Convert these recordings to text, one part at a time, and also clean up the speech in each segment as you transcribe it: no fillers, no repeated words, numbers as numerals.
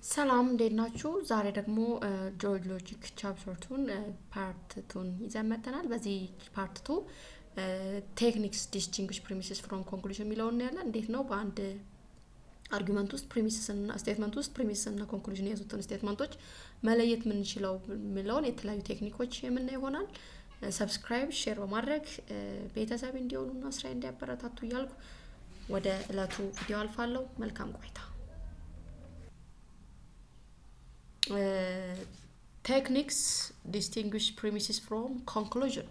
ሰላም እንዴት ናችሁ? ዛሬ ደግሞ ጆርጅ ሎጂክ ቻፕተር 2 ፓርት 2 ይዘን መጥተናል። በዚህ ፓርት 2 ቴክኒክስ ዲስቲንጉሽ ፕሪሚስስ ፍሮም ኮንክሉዥን የሚለውን እናያለን። እንዴት ነው በአንድ አርጉመንት ውስጥ ፕሪሚስስ እና ስቴትመንት ውስጥ ፕሪሚስስ እና ኮንክሉዥን የያዙትን ስቴትመንቶች መለየት የምንችለው የሚለውን የተለያዩ ቴክኒኮች የምናይ ይሆናል። ሰብስክራይብ፣ ሼር በማድረግ ቤተሰብ እንዲሆኑና ስራ እንዲያበረታቱ እያልኩ ወደ እለቱ ቪዲዮ አልፋለሁ። መልካም ቆይታ። ቴክኒክስ ዲስቲንጉሽ ፕሪሚስስ ፍሮም ኮንክሉዥን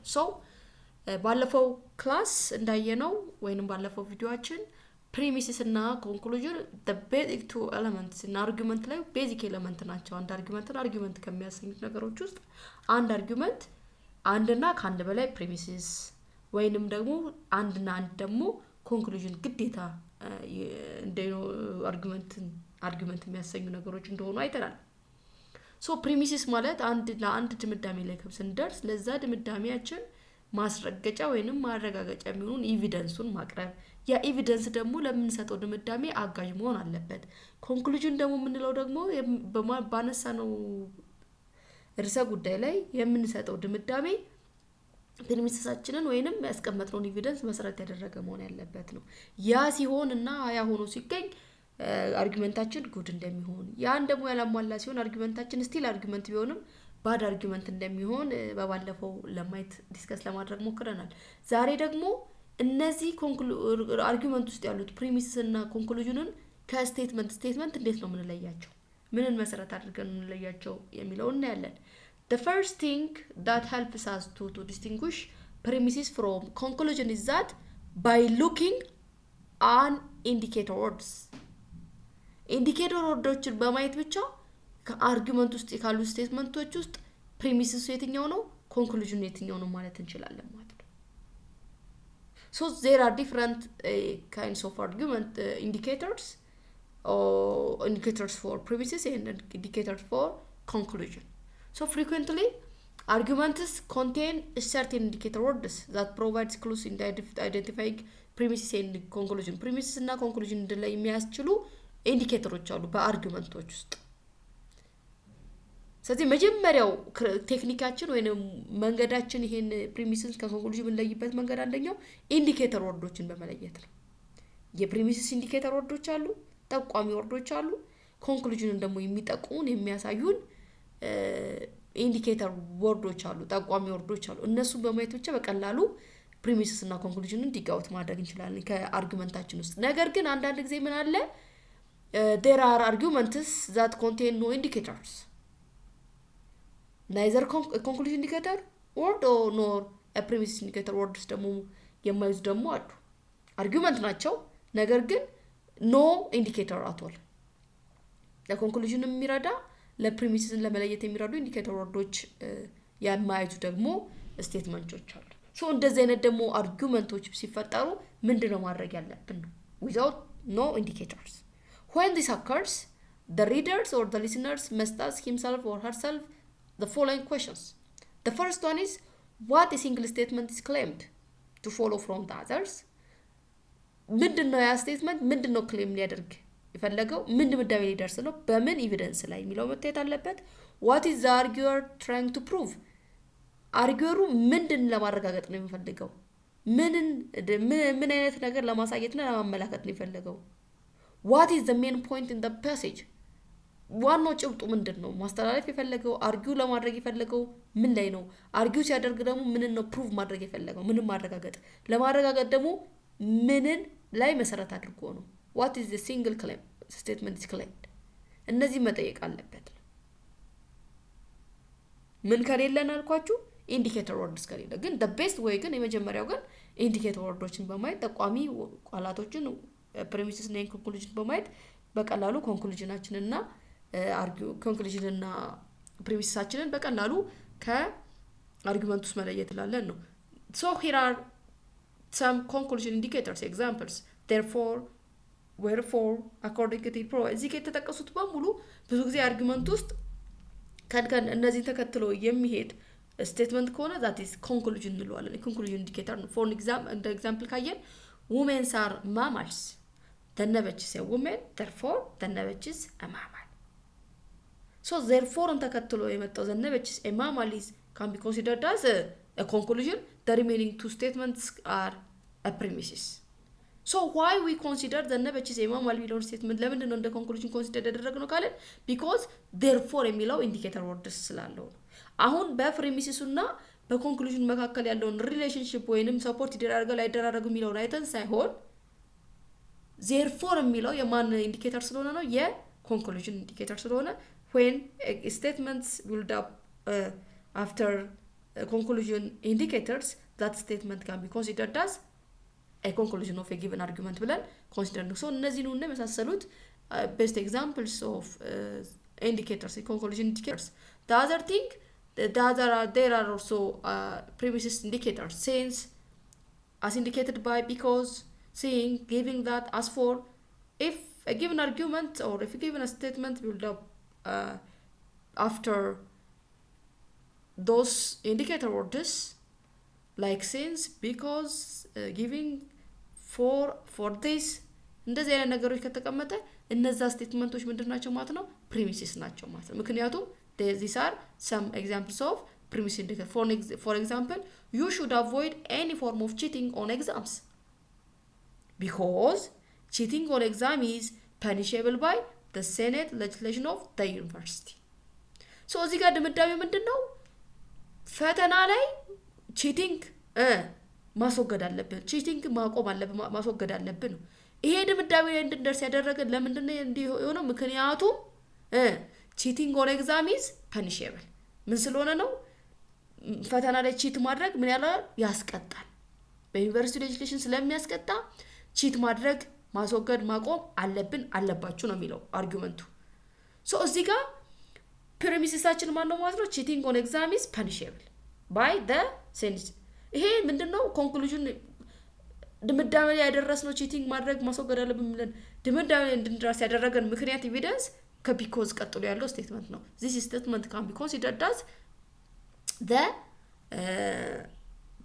ባለፈው ክላስ እንዳየነው ወይንም ባለፈው ቪዲዮአችን ፕሪሚስስ እና ኮንክሉዥን the basic two elements እና አርጉመንት ላይ ቤዚክ ኤሌመንት ናቸው። አንድ አርጉመንት ከሚያሰኙት ነገሮች ውስጥ አንድ አርጉመንት አንድና ከአንድ በላይ ፕሪሚስስ ወይንም ደግሞ አንድና አንድ ደግሞ ኮንክሉዥን ግዴታ እንደው አርጉመንት የሚያሰኙ ነገሮች እንደሆኑ አይተናል። ፕሪሚስስ ማለት ለአንድ ድምዳሜ ላይ ስንደርስ ለዛ ድምዳሜያችን ማስረገጫ ወይንም ማረጋገጫ የሚሆኑን ኤቪደንሱን ማቅረብ፣ ያ ኤቪደንስ ደግሞ ለምንሰጠው ድምዳሜ አጋዥ መሆን አለበት። ኮንክሉዥን ደግሞ የምንለው ደግሞ ባነሳነው ርዕሰ ጉዳይ ላይ የምንሰጠው ድምዳሜ ፕሪሚስሳችንን ወይንም ያስቀመጥነውን ኤቪደንስ መሰረት ያደረገ መሆን ያለበት ነው። ያ ሲሆን እና ያ ሆኖ ሲገኝ አርጉመንታችን ጉድ እንደሚሆን ያን ደግሞ ያላሟላ ሲሆን አርጉመንታችን ስቲል አርጉመንት ቢሆንም ባድ አርጉመንት እንደሚሆን በባለፈው ለማየት ዲስከስ ለማድረግ ሞክረናል። ዛሬ ደግሞ እነዚህ አርጉመንት ውስጥ ያሉት ፕሪሚስስ እና ኮንክሉዥንን ከስቴትመንት እንዴት ነው የምንለያቸው፣ ምንን መሰረት አድርገን የምንለያቸው የሚለውን እናያለን። The first thing that helps us to distinguish premises from conclusion is that by looking on indicator words. ኢንዲኬተር ወርዶችን በማየት ብቻ ከአርጉመንት ውስጥ ካሉ ስቴትመንቶች ውስጥ ፕሪሚስስ የትኛው ነው ኮንክሉዥን የትኛው ነው ማለት እንችላለን ማለት ነው። there are different kinds of argument indicators for premises and indicators for conclusion. Frequently arguments contain certain indicator words that provides clues in identifying premises and conclusion. Premises እና conclusion ላይ የሚያስችሉ ኢንዲኬተሮች አሉ በአርጉመንቶች ውስጥ። ስለዚህ መጀመሪያው ቴክኒካችን ወይንም መንገዳችን ይሄን ፕሪሚስስ ከኮንክሉዥን የምንለይበት መንገድ አንደኛው ኢንዲኬተር ወርዶችን በመለየት ነው። የፕሪሚስስ ኢንዲኬተር ወርዶች አሉ፣ ጠቋሚ ወርዶች አሉ። ኮንክሉዥንን ደግሞ የሚጠቁሙን የሚያሳዩን ኢንዲኬተር ወርዶች አሉ፣ ጠቋሚ ወርዶች አሉ። እነሱን በማየት ብቻ በቀላሉ ፕሪሚስስ እና ኮንክሉዥንን ዲጋውት ማድረግ እንችላለን ከአርጉመንታችን ውስጥ። ነገር ግን አንዳንድ ጊዜ ምን አለ there are arguments that contain no indicators, neither conclusion indicator word nor a premise indicator words ደግሞ የማይዙ ደግሞ አሉ። አርጉመንት ናቸው ነገር ግን no indicator at all። ለኮንክሉዥን የሚረዳ ለፕሪሚስን ለመለየት የሚረዱ ኢንዲኬተር ወርዶች የማይዙ ደግሞ ስቴትመንቶች አሉ። እንደዚህ አይነት ደግሞ አርጉመንቶች ሲፈጠሩ ምንድነው ማድረግ ያለብን ነው without no indicators. When this occurs, the readers or the listeners must ask himself or herself the following questions. The first one is, what a single statement is claimed to follow from the others? ምንድነው ያ ስቴትመንት ምንድነው ክሌም ሊያደርግ የፈለገው ምን ድምዳሜ ሊደርስ ነው በምን ኤቪደንስ ላይ የሚለው መታየት አለበት። What is the arguer trying to prove? አርጊወሩ ምንድን ለማረጋገጥ ነው የሚፈልገው ምን አይነት ነገር ለማሳየትና ለማመላከት ነው የሚፈልገው። What is the main point in the passage? ዋናው ጭብጡ ምንድነው ማስተላለፍ የፈለገው አርጊው ለማድረግ የፈለገው ምን ላይ ነው። አርጊው ሲያደርግ ደግሞ ምንን ነው ፕሩቭ ማድረግ የፈለገው ምንን ለማረጋገጥ ደግሞ ምንን ላይ መሰረት አድርጎ ነው። What is the single claim statement is claimed? እነዚህ መጠየቅ አለበት። ምን ከሌለን አልኳችሁ ኢንዲኬተር ወርድስ ከሌለ ግን the best way ግን የመጀመሪያው ግን ኢንዲኬተር ወርዶችን በማየት ጠቋሚ ቃላቶችን ፕሪሚስስ እና ኮንክሉዥን በማየት በቀላሉ ኮንክሉዥናችንና ኮንክሉዥንና ፕሪሚስሳችንን በቀላሉ ከአርጉመንት ውስጥ መለየት ይላለን ነው። Here are some conclusion indicators examples. Therefore, wherefore, according to the እዚህ ከተጠቀሱት በሙሉ ብዙ ጊዜ አርጉመንት ውስጥ ከን እነዚህን ተከትሎ የሚሄድ ስቴትመንት ከሆነ that is conclusion እንለዋለን። conclusion indicator ነው። For example ካየን women are mammals. The Nebuchadnezzar is a woman, therefore the Nebuchadnezzar is a mammal. So therefore ተከትሎ የመጣው the which is a mammal is can be considered as a conclusion. The remaining two statements are a premises. So why we consider the which is a mammal የሚለውን statement ለምንድን ነው እንደ conclusion consider ያደረግነው ካለን because therefore የሚለው indicator words ስላለው አሁን በፕሪሚሲስ እና በኮንክሉዥን መካከል ያለውን ሪሌሽንሺፕ ወይንም ሰፖርት ይደራረጋል አይደራረጉ የሚለውን አይተን ሳይሆን therefore የሚለው የማን ኢንዲኬተር ስለሆነ ነው የኮንክሉዥን ኢንዲኬተር ስለሆነ when statements build up after conclusion indicators that statement can be considered as a conclusion of a given argument ብለን consider ነው so እነዚህ ነው የመሳሰሉት best examples of indicators conclusion indicators the other thing there are also premises indicators since as indicated by because saying giving that as for if a given argument or if a given a statement build up after those indicator words like since because giving for this እንደዚህ አይነት ነገሮች ከተቀመጠ እነዛ ስቴትመንቶች ምንድናቸው ማለት ነው ፕሪሚሲስ ናቸው ማለት ነው ምክንያቱም these are some examples of premise indicator for example you should avoid any form of cheating on exams because cheating on exam is punishable by the Senate legislation of the university so እዚህ ጋር ድምዳሜ ምንድነው ፈተና ላይ cheating ማስወገድ አለብን cheating ማቆም አለብን ማስወገድ አለብን ነው ይሄ ድምዳሜ ላይ እንድንደርስ ያደረገን ለምንድነው እንዲህ የሆነው ምክንያቱም cheating on exam is punishable ምን ስለሆነ ነው ፈተና ላይ cheat ማድረግ ምን ያስቀጣል በዩኒቨርሲቲ ሌጂስሌሽን ስለሚያስቀጣ cheat ማድረግ ማስወገድ ማቆም አለባችሁ ነው የሚለው አርጊውመንቱ ሶ እዚህ ጋር ፕሪሚሲሳችን ማን ነው ማለት ነው cheating on exam is punishable by the Senate ይሄ ምንድነው ኮንክሉዥን ድምዳሜ ላይ ያደረስነው cheating ማድረግ ማስወገድ አለብን ብለን ድምዳሜ ላይ እንድንደርስ ያደረገን ምክንያት ኤቪደንስ ከቢኮዝ ቀጥሎ ያለው ስቴትመንት ነው this statement can be considered as the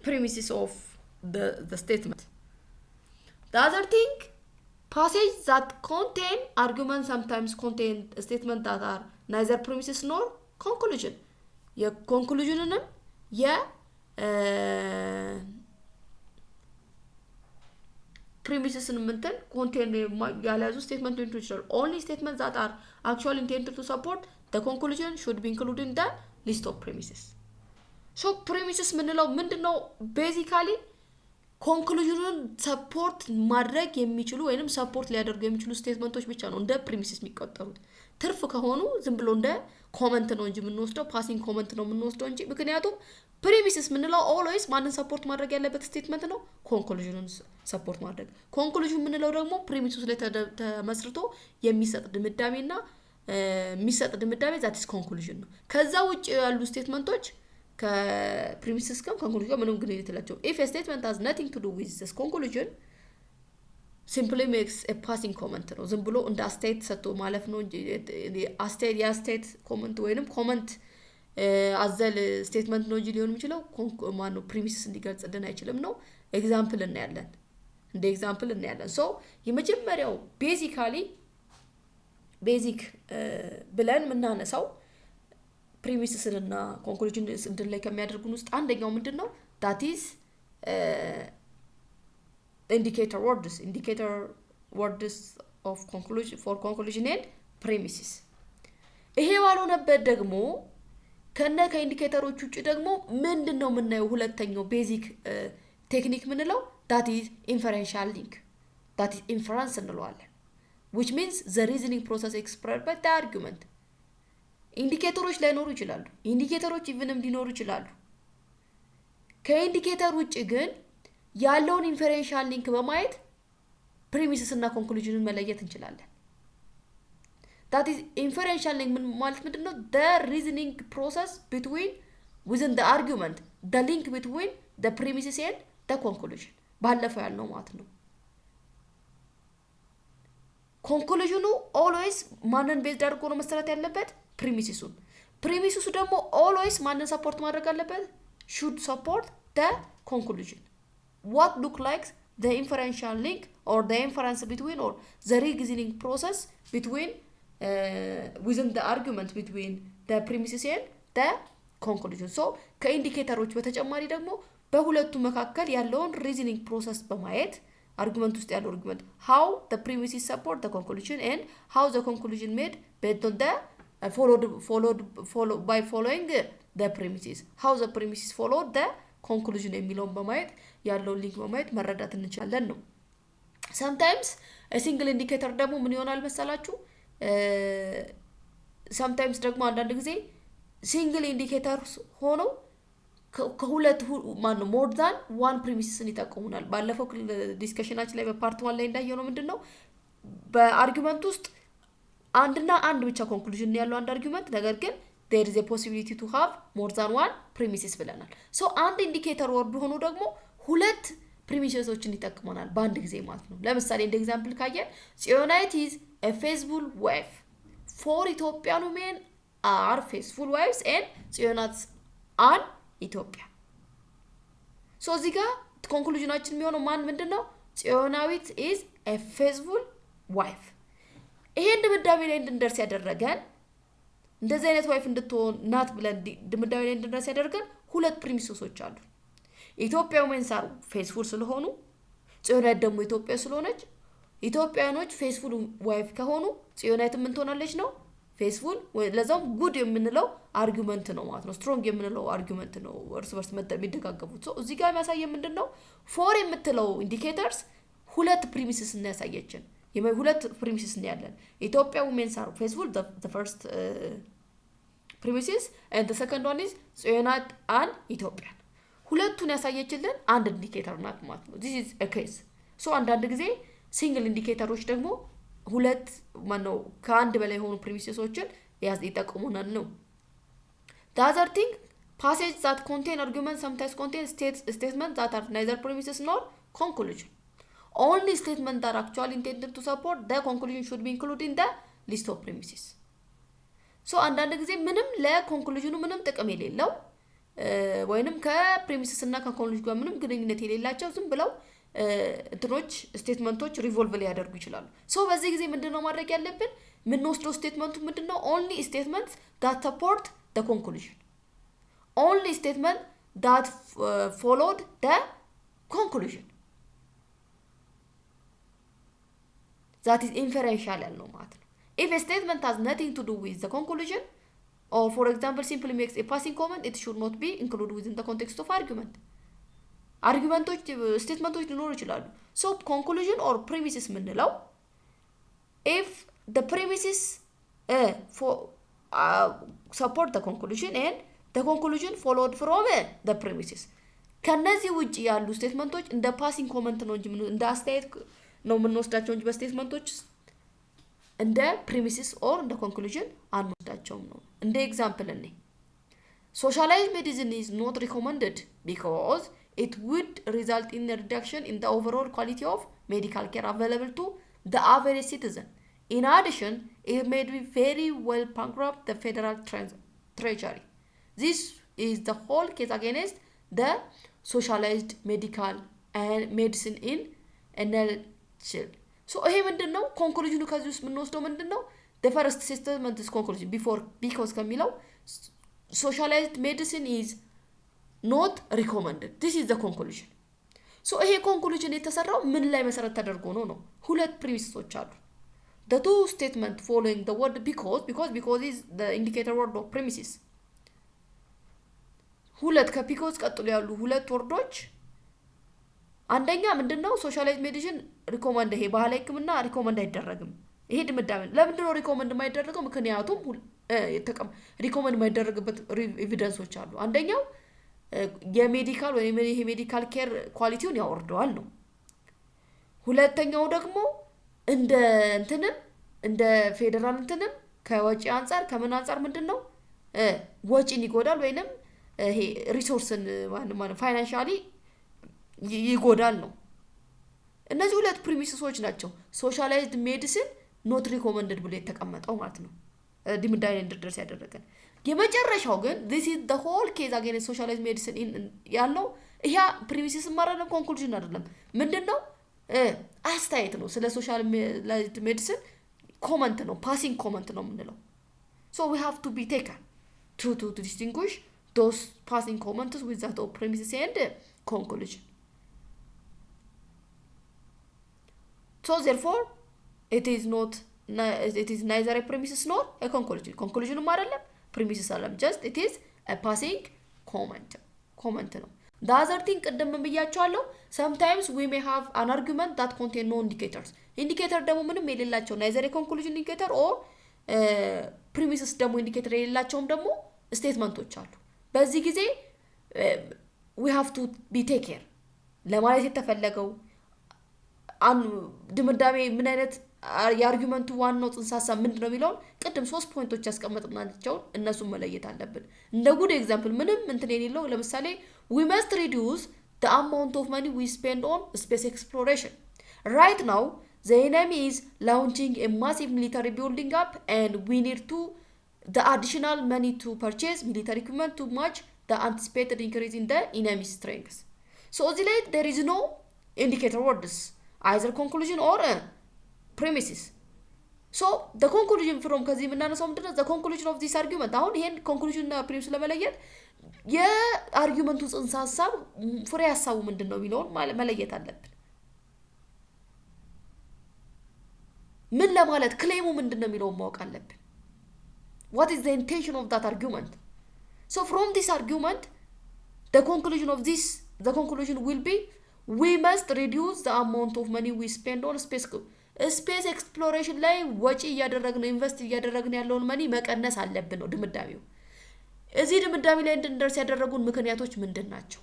premises of the statement the other thing passage that contain arguments sometimes contain statements that are neither premises nor conclusion የኮንክሉዥንንም premises ምንተን contain ያላዙ statement ሊሆኑ ይችላል only statements that are actually intended to support the conclusion should be included in the list of premises so premises ምንለው ምንድነው basically conclusion support ማድረግ የሚችሉ ወይንም support ሊያደርጉ የሚችሉ ስቴትመንቶች ብቻ ነው እንደ premises የሚቆጠሩት ትርፍ ከሆኑ ዝም ብሎ እንደ ኮመንት ነው እንጂ የምንወስደው ፓሲንግ ኮመንት ነው የምንወስደው እንጂ ምክንያቱም premises ምንለው always ማንን ሰፖርት ማድረግ ያለበት ስቴትመንት ነው ኮንክሉዥኑን ሰፖርት ማድረግ ኮንክሉዥን ምንለው ደግሞ premises ላይ ተመስርቶ የሚሰጥ ድምዳሜና የሚሰጥ ድምዳሜ that is conclusion ነው ከዛ ውጪ ያሉ ስቴትመንቶች ከፕሪሚሲስ ጋር ኮንክሉዥን ጋር ምንም ግንኙነት የላቸውም if a statement has nothing to do with this conclusion simply makes a passing comment ነው ዝም ብሎ እንደ አስተያየት ሰጥቶ ማለፍ ነው እንጂ የአስተያየት ኮመንት ወይንም ኮመንት አዘል ስቴትመንት ነው እንጂ ሊሆን የሚችለው ማን ነው ፕሪሚሲስ እንዲገልጽልን አይችልም ነው ኤግዛምፕል እናያለን እንደ ኤግዛምፕል እናያለን ሶ የመጀመሪያው ቤዚክ ብለን ምናነሳው premises እና conclusion እንትን ላይ ከሚያደርጉን ውስጥ አንደኛው ምንድነው that is indicator words of conclusion for conclusion and premises ይሄ ባልሆነበት ደግሞ ከኢንዲኬተሮች ውጪ ደግሞ ምንድነው የምናየው ሁለተኛው ቤዚክ ቴክኒክ ምንለው that is inferential link that is inference እንለዋለን which means the reasoning process expressed by the argument ኢንዲኬተሮች ላይኖሩ ይችላሉ ኢንዲኬተሮች ኢቭንም ሊኖሩ ይችላሉ ከኢንዲኬተር ውጪ ግን ያለውን ኢንፈረንሻል ሊንክ በማየት ፕሪሚሲስ እና ኮንክሉዥንን መለየት እንችላለን that is inferential link ማለት ምንድነው the reasoning process within the argument the link between the premises and the conclusion ባለፈው ያልነው ማለት ነው ኮንክሉዥኑ always ማንን ቤዝድ አድርጎ ነው መሰረት ያለበት premises ደግሞ always ማንን ሰፖርት ማድረግ አለበት should support the conclusion what look like the inferential link or the inference between or the reasoning process between within the argument between the premises and the conclusion so ከኢንዲኬተሮች በተጨማሪ ደግሞ በሁለቱ መካከል ያለውን reasoning process በማየት argument ውስጥ ያለው argument how the premises support the conclusion and how the conclusion made based on the followed by following the premises how the premises followed the conclusion የሚለውን በማየት ያለውን ሊንክ በማየት መረዳት እንችላለን ነው sometimes a single indicator ደግሞ ምን ይሆናል መሰላችሁ sometimes ደግሞ አንዳንድ ጊዜ single indicators ሆኖ ከሁለት ማን ነው more than one premises ይጠቁሙናል ባለፈው ዲስከሽናችን ላይ በፓርት 1 ላይ እንዳየነው ምንድነው በአርጊውመንት ውስጥ አንድና አንድ ብቻ ኮንክሉዥን ያለው አንድ አርጊውመንት ነገር ግን there is a possibility to have more than one premises ብለናል so አንድ ኢንዲኬተር ወርድ ሆኖ ደግሞ ሁለት ፕሪሚሲሶችን ይጠቅመናል በአንድ ጊዜ ማለት ነው ለምሳሌ እንደ ኤግዛምፕል ካየን ጽዮናይት is a faithful wife for Ethiopian women are faithful wives and ጽዮናት are Ethiopia so እዚህ ጋር ኮንክሉዥናችን የሚሆነው ማን ምንድነው ጽዮናዊት is a faithful wife ይሄን ድምዳሜ ላይ እንድንደርስ ያደረገን እንደዚህ አይነት ዋይፍ እንድትሆን ናት ብለን ድምዳሜ ላይ እንድንደርስ ያደረገን ሁለት ፕሪሚሶች አሉ ኢትዮጵያ ወመንስ አር ፌስፉል ስለሆኑ ጽዮናዊት ደግሞ ኢትዮጵያ ስለሆነች ኢትዮጵያኖች ፌስፉል ዋይፍ ከሆኑ ጽዮናዊት ምን ትሆናለች ነው ፌስፉል ለዛም ጉድ የምንለው አርጊውመንት ነው ማለት ነው ስትሮንግ የምንለው አርጊውመንት ነው እርስ በርስ የሚደጋገፉት ሶ እዚህ ጋር የሚያሳየው ምንድነው ፎር የምትለው ኢንዲኬተርስ ሁለት ፕሪሚስስ እና ያሳየችን ሁለት ፕሪሚስስ ነው ያለን ኢትዮጵያ ወመንስ አር ፌስፉል the first premises and the second one is ጽዮናት and Ethiopian ሁለቱን ያሳየችልን አንድ ኢንዲኬተር ናት ማለት ነው this is a case so አንዳንድ ጊዜ ሲንግል ኢንዲኬተሮች ደግሞ ሁለት ማነው ከአንድ በላይ ሆኑ ፕሪሚሲሶችን ይጠቁሙናል ነው the other thing passages that contain arguments sometimes contain statements that are neither premises nor conclusion only statements that are actually intended to support the conclusion should be included in the list of premises so አንዳንድ ጊዜ ምንም ለኮንክሉዥኑ ምንም ጥቅም የሌለው ወይንም ከፕሪሚሲስ እና ከኮንክሉዥን ጋር ምንም ግንኙነት የሌላቸው ዝም ብለው እንትኖች ስቴትመንቶች ሪቮልቭ ሊያደርጉ ይችላሉ ሶ በዚህ ጊዜ ምንድነው ማድረግ ያለብን ምን ወስዶ ስቴትመንቱ ምንድነው only statements that support the conclusion only statement that followed the conclusion that is inferential ያለው ማለት ነው if a statement has nothing to do with the conclusion or for example simply makes a passing comment it should not be included within the context of argument argumentoች statementoች ሊኖሩ ይችላሉ so conclusion or premises ምንለው if the premises support the conclusion and the conclusion followed from the premises ከነዚህ ውጪ ያሉ ስቴትመንቶች እንደ ፓሲንግ ኮመንት ነው እንጂ እንደ አስተያየት ነው የምንወስዳቸው እንጂ በስቴትመንቶች እንደ premises or እንደ conclusion አንወስዳቸውም ነው እንደ ኤግዛምፕል እኔ socialized medicine is not recommended because it would result in a reduction in the overall quality of medical care available to the average citizen in addition it may be very well bankrupt the federal treasury this is the whole case against the socialized medical and medicine in NLCL so ይሄ ምንድነው ኮንክሉዥኑ ከዚህ ውስጥ ምን ወስዶ ምንድነው the first statement is conclusion before because ከሚለው socialized medicine is not recommended this is the conclusion so ይሄ ኮንክሉዥን የተሰራው ምን ላይ መሰረት ተደርጎ ነው ሁለት ፕሪሚሶች አሉ the two statement following the word because is the indicator word of premises ሁለት ከቢኮዝ ቀጥሎ ያሉ ሁለት ወርዶች አንደኛ ምንድነው ሶሻላይዝ ሜዲሲን ሪኮመንድ ይሄ ባህላዊ ህክምና ሪኮመንድ አይደረግም ይሄ ድምዳሜ ለምንድነው ሪኮመንድ የማይደረገው ምክንያቱም ሪኮመንድ የማይደረግበት ኤቪደንሶች አሉ አንደኛው የሜዲካል ወይ ሜዲካል ኬር ኳሊቲውን ያወርደዋል ነው ሁለተኛው ደግሞ እንደ ፌደራል ከወጪ አንፃር ከምን አንፃር ምንድነው ወጪን ይጎዳል ወይንም ይሄ ሪሶርስን ማለት ፋይናንሻሊ ይጎዳል ነው እነዚህ ሁለት ፕሪሚሲሶች ናቸው ሶሻላይዝድ ሜዲሲን ኖት ሪኮመንድድ ብሎ የተቀመጠው ማለት ነው ድምዳሜ እንድደርስ ያደረገን የመጨረሻው ግን this is the whole case against socialized medicine ያለው ይሄ ፕሪሚሲስ ማረንም ኮንክሉዥን አይደለም ምንድነው አስተያየት ነው ስለ ሶሻላይዝድ ሜዲሲን comment ነው passing comment ነው የምንለው so we have to be taken to distinguish those passing comments with that of premises and conclusion so therefore it is neither a premises nor a conclusion አይደለም premises አይደለም just it is a passing comment ነው the other thing ቀደም ብያቸዋለሁ sometimes we may have an argument that contain no indicators indicator ደግሞ ምንም የሌላቸው neither a conclusion indicator or premises ደግሞ indicator የሌላቸውም ደግሞ ስቴትመንቶች አሉ በዚህ ጊዜ we have to be take care ለማለት የተፈለገው ድምዳሜ ምን አይነት የአርጊውመንቱ ዋናው ጽንሰ ሐሳብ ምንድነው የሚለው ቀደም 3 ፖይንቶች ያስቀመጥናቸው እነሱን መለየት አለብን እንደ ጉድ ኤግዛምፕል ምንም እንትን የሌለው ለምሳሌ we must reduce the amount of money we spend on space exploration right now the enemy is launching a massive military building up and we need to the additional money to purchase military equipment to match the anticipated increase in the enemy strength so there is no indicator words either conclusion or premises so the conclusion from ከዚህ የምናነሳው ምንድነው the conclusion of this argument አሁን ይሄን conclusion እና premise ለመለየት የአርጊውመንቱ ጽንሰ ሐሳብ ፍሬ ሐሳቡ ምንድነው የሚለውን መለየት አለብን ምን ለማለት ክሌሙ ምንድነው የሚለውን ማወቅ አለብን what is the intention of that argument so from this argument the conclusion will be we must reduce the amount of money we spend on space exploration ላይ ወጪ ያደረግነው ኢንቨስት ያደረግነው ያለውን money መቀነስ አለብን ነው ድምዳሜው እዚህ ድምዳሜ ላይ እንድንደርስ ያደረጉን ምክንያቶች ምንድናቸው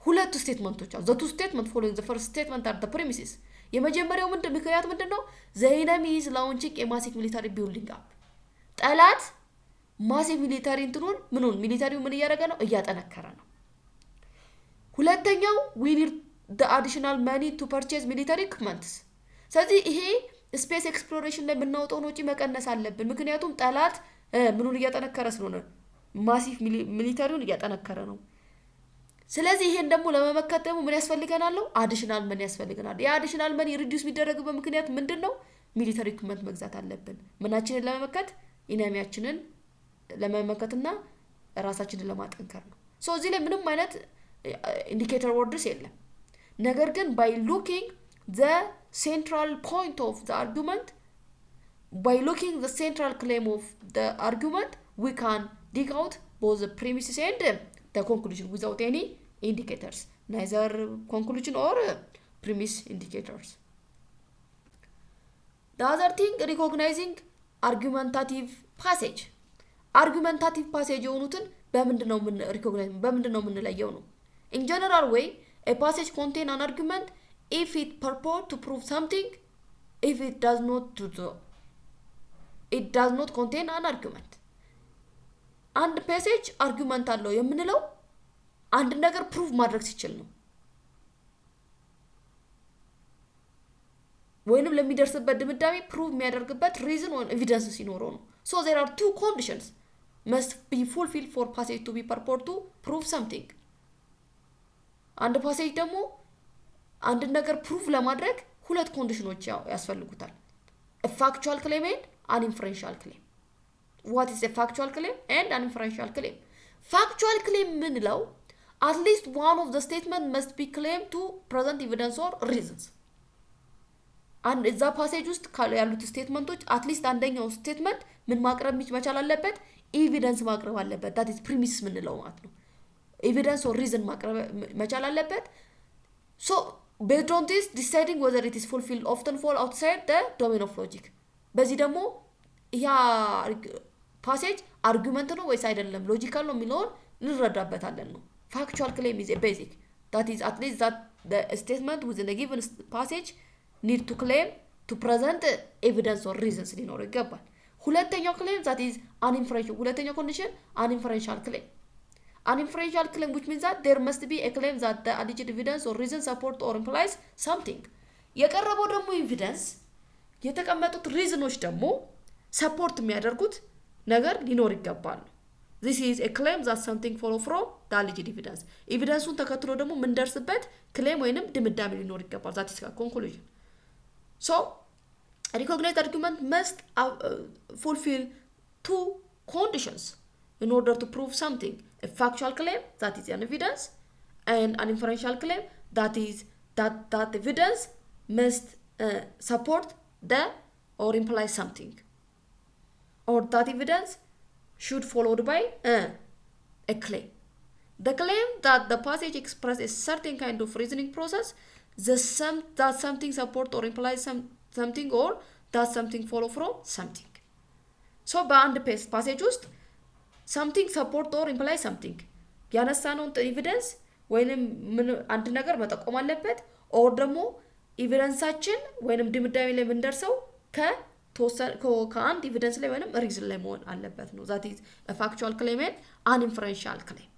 ሁለቱ ስቴትመንቶች አሉ the two statements following the first statement are the premises የመጀመሪያው ምክንያት ምንድነው the enemy is launching a massive military building up ጠላት massive military እንትኑን ሚሊታሪው ምን ያደረገ ነው እያጠነከረ ነው ሁለተኛው we need the additional money to purchase military equipment ስለዚህ ይሄ ስፔስ ኤክስፕሎሬሽን ላይ የምናወጣው ወጪ መቀነስ አለብን ምክንያቱም ጠላት ምኑን እያጠነከረ ስለሆነ ማሲቭ ሚሊታሪውን እያጠነከረ ነው ስለዚህ ይሄን ደግሞ ለመመከት ደግሞ ምን ያስፈልገናል አዲሽናል መኒ ያስፈልገናል ያ አዲሽናል መኒ ሪዲዩስ የሚደረግበት ምክንያት ምንድነው ሚሊታሪ ኢኩዊፕመንት መግዛት አለብን ምናችንን ለመመከት ኢናሚያችንን ለመመከትና ራሳችንን ለማጠንከር ነው ሶ እዚህ ላይ ምንም አይነት indicator words የለም ነገር ግን by looking the central point of the argument by looking the central claim of the argument we can dig out both the premises and the conclusion without any indicators neither conclusion or premise indicators the other thing recognizing argumentative passage የሆኑትን በምንድነው የምንለየው ነው in general way a passage contain an argument if it purport to prove something if it does not contain an argument and passage argument አለው የምንለው አንድ ነገር prove ማድረግ ሲችል ነው ወይንም ለሚደርስበት ድምዳሜ prove የሚያደርግበት reason or evidence ሲኖረው ነው so there are two conditions must be fulfilled for passage to be purport to prove something አንድ ፓሴጅ ደግሞ አንድ ነገር ፕሩፍ ለማድረግ ሁለት ኮንዲሽኖች ያስፈልጉታል a factual claim and an inferential claim what is a factual claim and an inferential claim factual claim ምንለው at least one of the statement must be claimed to present evidence or reasons and እዛ ፓሴጅ ውስጥ ያሉት ስቴትመንቶች at least አንደኛው ስቴትመንት ምን ማቅረብ መቻል አለበት ኤቪደንስ ማቅረብ አለበት that is premise ምንለው ማለት ነው evidence or reason ማቅረብ መቻል አለበት so based on this deciding whether it is fulfilled often fall outside the domain of logic በዚህ ደግሞ ያ passage argument ነው ወይስ አይደለም logical ነው የሚለውን እንረዳበታለን ነው factual claim is a basic that is at least that the statement within a given passage need to claim to present evidence or reasons ሊኖር ይገባል ሁለተኛው claim that is an inferential ሁለተኛው condition an inferential claim an inferential claim which means that there must be a claim that the alleged evidence or reason support or implies something የቀረበው ደግሞ evidence የተቀመጡት reasons ደግሞ support የሚያደርጉት ነገር ሊኖር ይገባል this is a claim that something follow from the alleged evidence evidenceውን ተከትሎ ደግሞ ምን ደርስበት claim ወይንም ድምዳሜ ሊኖር ይገባል that is a conclusion so A recognized argument must fulfill two conditions in order to prove something: a factual claim, that is an evidence, and an inferential claim, that is that evidence must support the or imply something, or that evidence should followed by a claim. The claim that the passage expresses a certain kind of reasoning process, that something support or implies something, or that something follow from something. So በአንድ passage ውስጥ something support or imply something ያነሳነውን ኤቪደንስ ወይንም አንድ ነገር መጠቆም አለበት or ደግሞ ኤቪደንሳችን ወይንም ድምዳሜ ላይ ምንደርሰው ከአንድ ኤቪደንስ ላይ ወይንም ሪዝን ላይ መሆን አለበት ነው። that is a factual claim and an inferential claim.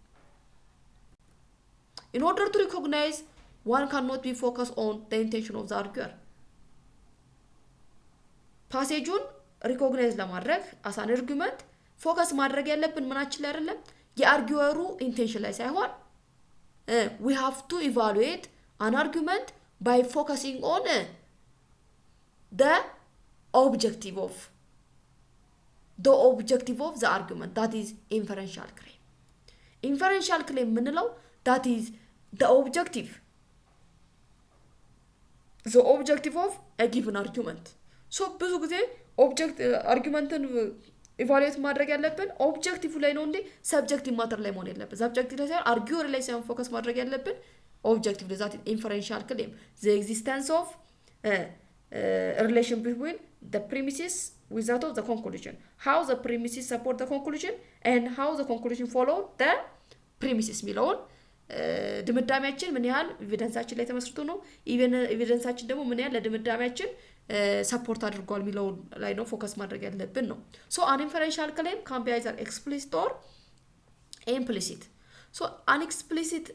In order to recognize, one cannot be focused on the intention of the arguer. ፓሴጁን ሪኮግናይዝ ለማድረግ as an argument ፎከስ ማድረግ ያለብን ምናችን ላይ አይደለም የአርጊወሩ ኢንቴንሽን ላይ ሳይሆን we have to evaluate an argument by focusing on the objective of the argument, that is inferential claim. Inferential claim ምንለው that is the objective of a given argument. So ብዙ ጊዜ argumenትን ኢቫሉዌት ማድረግ ያለብን ኦብጀክቲቭ ላይ ነው እንዴ ሰብጀክቲቭ ማተር ላይ መሆን የለበት። ሰብጀክቲቭ ላይ ሳይሆን አርጊወር ላይ ሳይሆን ፎከስ ማድረግ ያለብን ኦብጀክቲቭ that is inferential claim, the existence of relation between the premises with that of the conclusion, how the premises support the conclusion and how the conclusion follow the premises ሚለውን ድምዳሜያችን ምን ያህል ኤቪደንሳችን ላይ ተመስርቶ ነው ኤቪደንሳችን ደግሞ ምን ያህል ለድምዳሜያችን ሰፖርት አድርጓል ሚለው ላይ ነው ፎከስ ማድረግ ያለብን ነው። So an inferential claim can be either explicit or implicit. So an explicit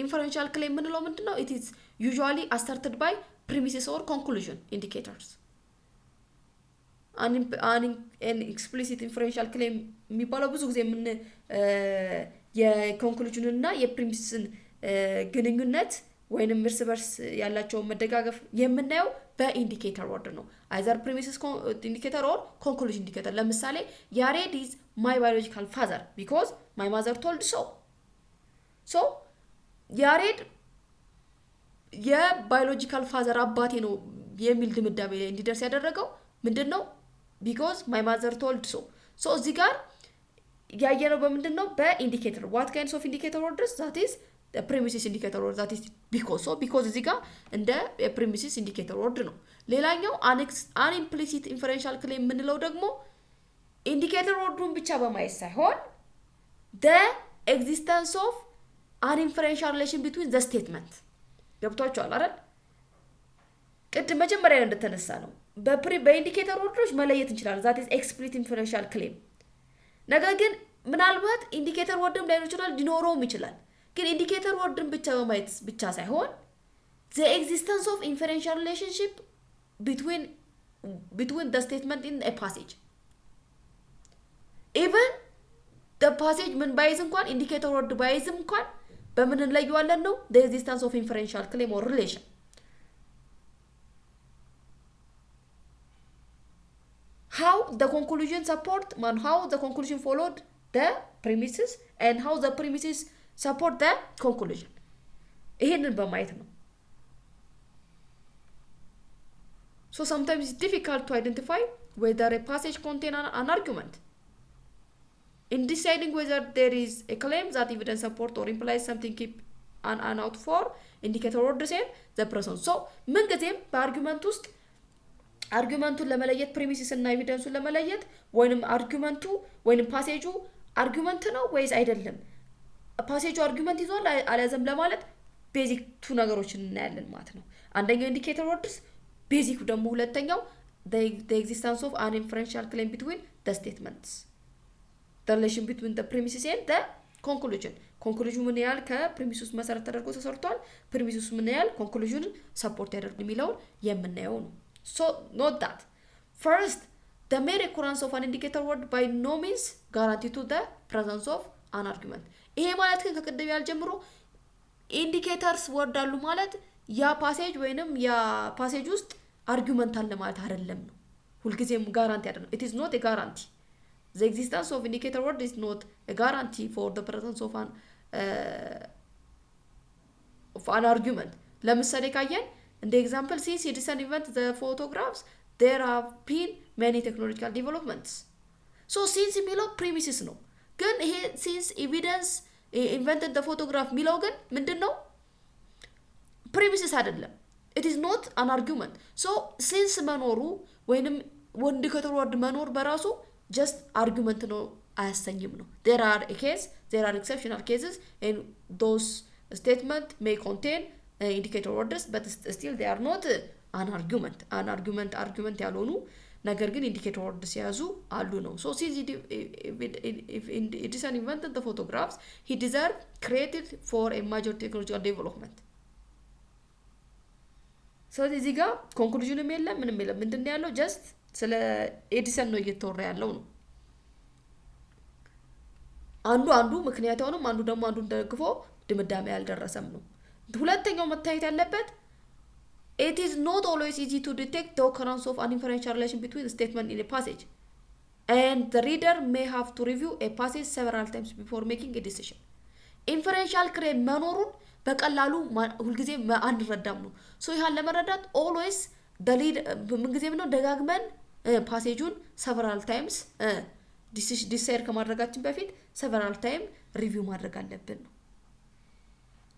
inferential claim ምንለው ምንድነው? It is usually asserted by premises or conclusion indicators. An explicit inferential claim የሚባለው ብዙ ጊዜ ምን የኮንክሉዥን እና የፕሪሚስን ግንኙነት ወይንም እርስ በርስ ያላቸው መደጋገፍ የምናየው በኢንዲኬተር ወርድ ነው። either premises indicator or conclusion indicator. ለምሳሌ ያሬድ is my biological father because my mother told so ያሬድ የባዮሎጂካል ፋዘር አባቴ ነው የሚል ድምዳሜ ላይ እንዲደርስ ያደረገው ምንድነው? because my mother told so እዚህ ጋር ያየነው በምንድነው? በኢንዲኬተር what kinds of indicator orders, that is the premises indicator order, that is because እዚህ ጋር እንደ premises indicator order ነው። ሌላኛው an implicit inferential claim ምንለው ደግሞ indicator orderን ብቻ በማየት ሳይሆን the existence of an inferential relation between the statement ገብቷችኋል አይደል? ቅድም መጀመሪያ እንደተነሳ ነው በኢንዲኬተር ኦርደሮች መለየት እንችላለን that is explicit inferential claim። ነገር ግን ምናልባት ኢንዲኬተር ወርድም ላይ ይችላል ዲኖሮም ይችላል ግን ኢንዲኬተር ወርድን ብቻ በማየት ብቻ ሳይሆን the existence of inferential relationship between the statement in a passage, even the passage ምን ባይዝ እንኳን ኢንዲኬተር ወርድ ባይዝ እንኳን በምን እንለየዋለን ነው the existence of inferential claim or relation. How the conclusion followed the premises and how the premises support the conclusion. ይሄንን በማየት ነው። So sometimes it's difficult to identify whether a passage contains an argument. In deciding whether there is a claim that evidence support or implies something, keep an out for indicator orders and the person. So ምንጊዜም በአርጊመንት ውስጥ አርጊመንቱን ለመለየት ፕሪሚሲስ እና ኤቪደንሱን ለመለየት ወይንም አርጊመንቱ ወይንም ፓሴጁ አርጊመንት ነው ወይስ አይደለም ፓሴጁ አርጊመንት ይዟል አለዘም ለማለት ቤዚክ ቱ ነገሮችን እናያለን ማለት ነው። አንደኛው ኢንዲኬተር ወርድስ ቤዚክ ደግሞ ሁለተኛው the existence of an inferential claim between the statements, the relation between the premises and the conclusion ምን ያህል ከፕሪሚሱስ መሰረት ተደርጎ ተሰርቷል ፕሪሚሱስ ምን ያህል ኮንክሉዥንን ሰፖርት ያደርጋል የሚለው የምናየው ነው። So note that first, the mere occurrence of an indicator word by no means guarantee to the presence of an argument. ይሄ ማለት ግን ከቀደም ያልጀምሮ ኢንዲኬተርስ ወርድ አሉ ማለት ያ ፓሴጅ ወይንም ያ ፓሴጅ ውስጥ አርጊውመንት አለ ማለት አይደለም ነው ሁልጊዜም ጋራንቲ አይደለም it is not a guarantee the existence of indicator word is not a guarantee for the presence of an argument ለምሳሌ ካየን እንደ ኤግዛምፕል since Edison invented the photographs there have been many technological developments so since የሚለው premises ነው ግን ይሄ since evidence invented the photograph የሚለው ግን ምንድነው premises አይደለም it is not an argument so since መኖሩ ወይንም indicator word መኖር በራሱ just argument ነው አያሰኝም ነው there are exceptional cases and those statement may contain indicator words but still they are not an argument ያልሆኑ ነገር ግን indicator words ሲያዙ አሉ ነው so since if Edison invented the photographs he deserved credit for a major technological development so እዚህ ጋር ኮንክሉዥንም የለም ምንም የለም ምንድነው ያለው just ስለ ኤዲሰን ነው እየተወራ ያለው ነው አንዱ ምክንያታውንም አንዱ ደግሞ አንዱን ደግፎ ድምዳሜ ያልደረሰም ነው ሁለተኛው መታየት ያለበት it is not always easy to detect the occurrence of an inferential relation between a statement in a passage and the reader may have to review a passage several times before making a decision inferential claim መኖሩን በቀላሉ ሁልጊዜ አንረዳም ነው so ይሄን ለመረዳት always the reader ምንጊዜም ነው ደጋግመን ፓሴጁን several times ዲሳይድ ከማድረጋችን በፊት several time review ማድረግ አለብን ነው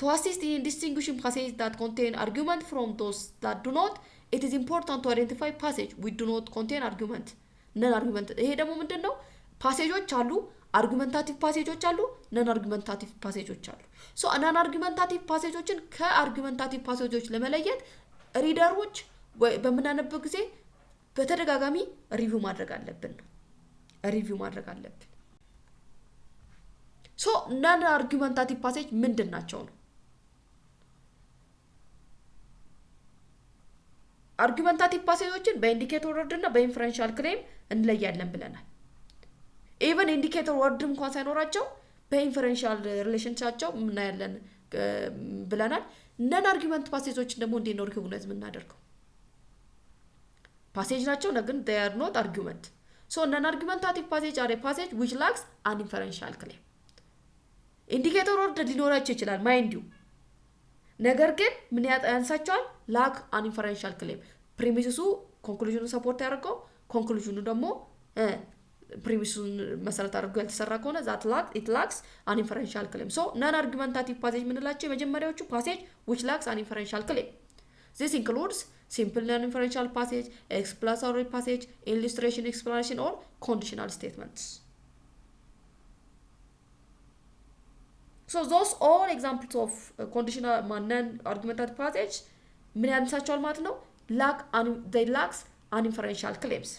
to assist in distinguishing passages that contain argument from those that do not it is important to identify passage which do not contain argument non argument ይሄ ደግሞ ምንድነው ፓሴጆች አሉ argumentative passageዎች አሉ non argumentative passageዎች አሉ so non argumentative passageዎችን ከargumentative passageዎች ለመለየት ሪደሮች በመናነበብ ጊዜ በተደጋጋሚ ሪቪው ማድረግ አለብን so non argumentative passage ምንድናቸው ነው argumentative passageዎችን በኢንዲኬተር ወርድ እና በኢንፈረንሻል ክሌም እንለያለን ብለናል even indicator word እንኳን ሳይኖራቸው በኢንፈረንሻል ሪሌሽንሻቸው ምን ያለን ብለናል non argument passageዎችን ደግሞ እንዴት ነው ሪኮግናይዝ የምናደርገው passage ናቸው ግን they are not argument so non argumentative passage are a passage which lacks an inferential claim indicator word ሊኖራቸው ይችላል mind you ነገር ግን ምን ያንሳቸዋል lack an inferential claim premises conclusion support ያደርገው conclusion ደግሞ premises መሰረት አድርጎ ያልተሰራ ከሆነ it lacks an inferential claim so non argumentative passage ምንላቸው የመጀመሪያዎቹ passage which lacks an inferential claim this includes simple non inferential passage explanatory passage illustration explanation or conditional statements so those all examples of conditional non argumentative passage ምን ያንሳቸዋል ማለት ነው they lacks an inferential claims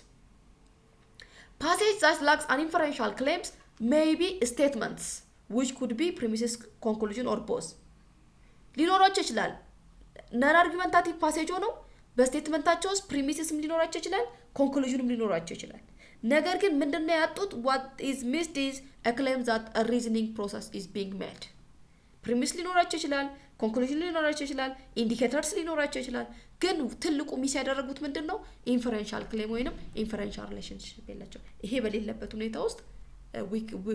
passage that lacks an inferential claims may be statements which could be premises conclusion or both ሊኖራቸው ይችላል non argumentative passage ሆኖ በስቴትመንታቸው ውስጥ premises ሊኖራቸው ይችላል conclusionም ሊኖራቸው ይችላል ነገር ግን ምንድነው ያጡት what is missed is a claim that a reasoning process is being made premise ሊኖራቸው ይችላል conclusion ሊኖራቸው ይችላል indicators ሊኖራቸው ይችላል ግን ትልቁ ሚስ ያደረጉት ምንድነው inferential claim ወይንም inferential relationship የላቸው ይሄ በሌለበት ሁኔታ ውስጥ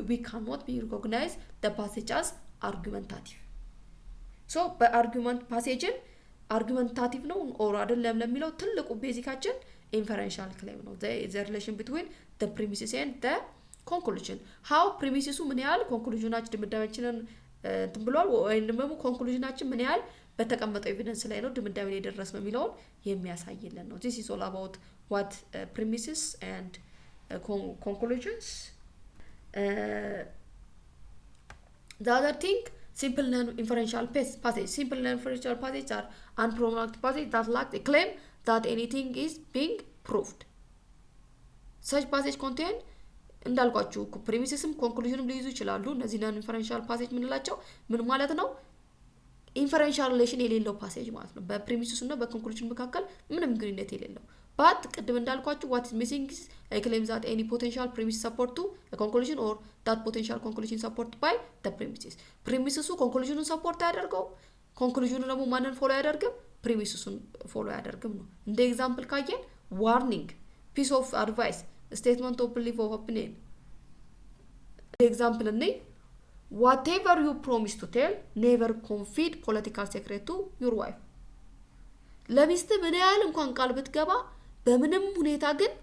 we cannot be recognize the passage as argumentative so በargument passage argumentative ነው or አይደለም ለሚለው ትልቁ ቤዚካችን inferential claim ነው the relation between the premises and the conclusion how premises ምን ያህል conclusionናችን ድምዳሜያችንን ብሏል ወይንም ደግሞ conclusionናችን ምን ያህል በተቀመጠው ኤቪደንስ ላይ ነው ድምዳሜ ላይ ደረስነው የሚለው የሚያሳይልን ነው this is all about what premises and conclusions the other thing simple non-inferential passage simple non-inferential passages are unprompted passages that lack the claim that anything is being proved such passage contain እንዳልኳችሁ premises conclusionም ሊይዙ ይችላሉ እነዚህ non-inferential passage ምንላቸው ምን ማለት ነው inferential relation የሌለው passage ማለት ነው በpremises እና በconclusion መካከል ምንም ግንኙነት የሌለው but ቅድም እንዳልኳችሁ what is missing is a claim that any potential premise support to a conclusion or that potential conclusion support by the premises conclusionን support ያደርገው conclusionን ደግሞ ማንን ፎሎ ያደርግም ፕሪሚሲሱን ፎሎ ያደርግም ነው እንደ ኤግዛምፕል ካየን ዋርኒንግ piece of advice statement of belief of opinion example ne whatever you promise to tell never confide political secret to your wife ለሚስት ምን ያህል እንኳን ቃል ብትገባ በምንም ሁኔታ ግን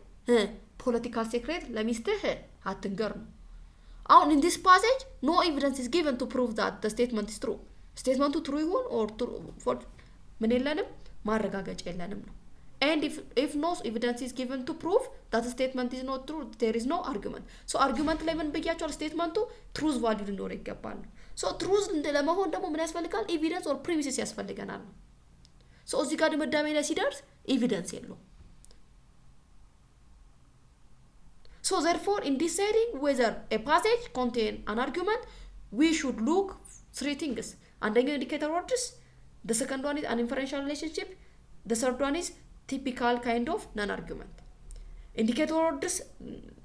political secret ለሚስትህ አትንገር ነው አሁን in this passage no evidence is given to prove that the statement is true statement true ይሁን or true for ምን የለንም ማረጋገጫ የለንም ነው and if no evidence is given to prove that the statement is not true there is no argument so argument ላይ ምን በያቸው statement truth value ሊኖር ይገባል so truth ለመሆን ደግሞ ምን ያስፈልጋል evidence or premises ያስፈልገናል so እዚህ ጋር ድምዳሜ ላይ ሲደርስ evidence የለው so therefore in deciding whether a passage contain an argument we should look three things አንደኛው indicator words the second one is an inferential relationship the third one is typical kind of non argument indicator words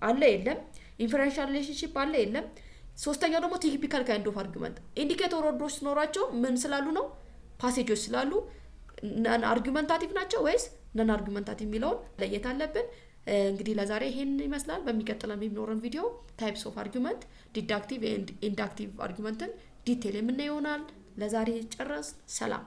አለ የለም inferential relationship አለ የለም ሶስተኛው ደግሞ typical kind of argument indicator words ኖራቸው ምን ስላሉ ነው ፓሴጆች ስላሉ non argumentative ናቸው ወይስ non argumentative የሚለውን ለየት አለብን እንግዲህ ለዛሬ ይሄን ይመስላል በሚቀጥለው የሚኖረን ቪዲዮ types of argument deductive and inductive argumenትን ዲቴል የምናየው ይሆናል ለዛሬ ጨረስ ሰላም